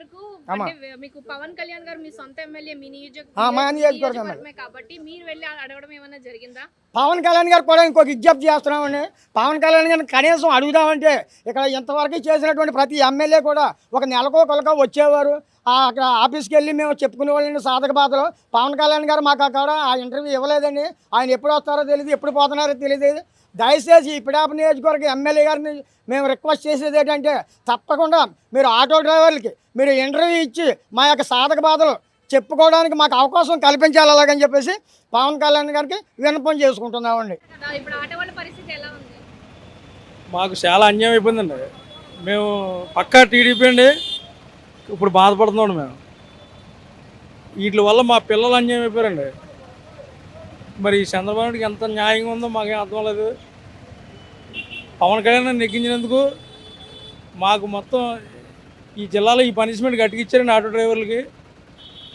వరకు అమ్మా. అంటే మీకు పవన్ కళ్యాణ్ గారు మీ సొంత ఎమ్మెల్యే మీ మా నియోజకవర్గం నియోజకవర్గమే కాబట్టి మీరు వెళ్ళి అడగడం ఏమైనా జరిగిందా? పవన్ కళ్యాణ్ గారు కూడా ఇంకొక విజ్ఞప్తి చేస్తున్నామండి. పవన్ కళ్యాణ్ గారిని కనీసం అడుగుదామంటే ఇక్కడ ఇంతవరకు చేసినటువంటి ప్రతి ఎమ్మెల్యే కూడా ఒక నెలకో కొలకో వచ్చేవారు. అక్కడ ఆఫీస్కి వెళ్ళి మేము చెప్పుకునే వాళ్ళని సాధక బాధలు. పవన్ కళ్యాణ్ గారు మాకు అక్కడ ఆ ఇంటర్వ్యూ ఇవ్వలేదండి. ఆయన ఎప్పుడు వస్తారో తెలియదు, ఎప్పుడు పోతున్నారో తెలియదు. దయచేసి ఈ పిడాప నియోజకవర్గ ఎమ్మెల్యే గారిని మేము రిక్వెస్ట్ చేసేది ఏంటంటే తప్పకుండా మీరు ఆటో డ్రైవర్లకి మీరు ఇంటర్వ్యూ ఇచ్చి మా యొక్క సాధక బాధలు చెప్పుకోవడానికి మాకు అవకాశం కల్పించాలి అలాగని చెప్పేసి పవన్ కళ్యాణ్ గారికి విన్నపం చేసుకుంటున్నామండి. ఇప్పుడు ఆటో వాళ్ళ పరిస్థితి ఎలా ఉంది? మాకు చాలా అన్యాయం అయిపోయిందండి. మేము పక్కా టీడీపీ అండి. ఇప్పుడు బాధపడుతున్నాం మేము. వీటి వల్ల మా పిల్లలు అన్యాయం అయిపోయారండి. మరి చంద్రబాబు నాయుడికి ఎంత న్యాయంగా ఉందో మాకేం అర్థం లేదు. పవన్ కళ్యాణ్ నెగ్గించినందుకు మాకు మొత్తం ఈ జిల్లాలో ఈ పనిష్మెంట్ గట్టికిచ్చారండి ఆటో డ్రైవర్లకి.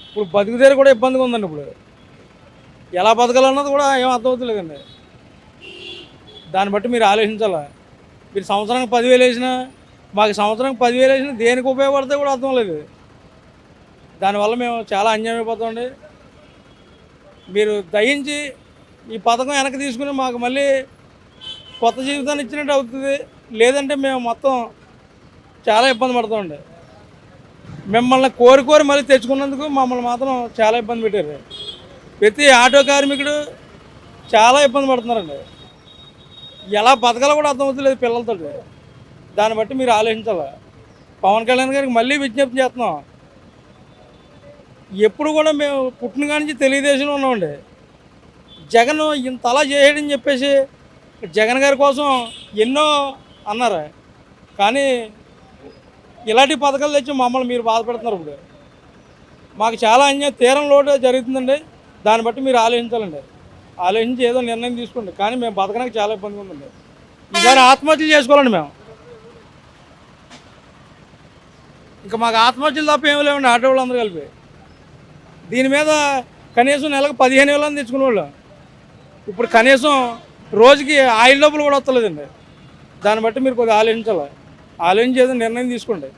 ఇప్పుడు బతుకుదేరు కూడా ఇబ్బందిగా ఉందండి. ఇప్పుడు ఎలా బతకాలన్నది కూడా ఏం అర్థమవుతలేదండి. దాన్ని బట్టి మీరు ఆలోచించాలా. మీరు సంవత్సరానికి 10,000 వేసినా మాకు సంవత్సరానికి 10,000 వేసినా దేనికి ఉపయోగపడితే కూడా అర్థం లేదు. దానివల్ల మేము చాలా అన్యాయం అయిపోతామండి. మీరు దయించి ఈ పథకం వెనక్కి తీసుకుని మాకు మళ్ళీ కొత్త జీవితాన్ని ఇచ్చినట్టు అవుతుంది. లేదంటే మేము మొత్తం చాలా ఇబ్బంది పడతామండి. మిమ్మల్ని కోరి మళ్ళీ తెచ్చుకున్నందుకు మమ్మల్ని మాత్రం చాలా ఇబ్బంది పెట్టారు. ప్రతి ఆటో కార్మికుడు చాలా ఇబ్బంది పడుతున్నారండి. ఎలా బతకాలో కూడా అర్థమవుతలేదు పిల్లలతో. దాన్ని బట్టి మీరు ఆలోచించాలి. పవన్ కళ్యాణ్ గారికి మళ్ళీ విజ్ఞప్తి చేస్తున్నాం. ఎప్పుడు కూడా మేము పుట్టిన కాడి నుంచి తెలుగుదేశంలో ఉన్నామండి. జగన్ ఇంత అలా చేయడని చెప్పేసి జగన్ గారి కోసం ఎన్నో అన్నారు. కానీ ఇలాంటి పథకాలు తెచ్చి మమ్మల్ని మీరు బాధపడుతున్నారు. ఇప్పుడు మాకు చాలా అన్యాయం తీరం లోటు జరుగుతుందండి. దాన్ని బట్టి మీరు ఆలోచించాలండి. ఆలోచించి ఏదో నిర్ణయం తీసుకోండి. కానీ మేము బతకడానికి చాలా ఇబ్బందిగా ఉందండి. ఈసారి ఆత్మహత్యలు చేసుకోవాలండి మేము. ఇంకా మాకు ఆత్మహత్యలు తప్ప ఏమి లేవండి. ఆటో వాళ్ళందరూ కలిపి దీని మీద కనీసం నెలకు 15,000 తెచ్చుకునేవాళ్ళు. ఇప్పుడు కనీసం రోజుకి ఆయిల్ డబ్బులు కూడా వస్తలేదండి. దాన్ని బట్టి మీరు కొద్దిగా ఆలోచించాలి. ఆలోచించి ఏదో నిర్ణయం తీసుకోండి.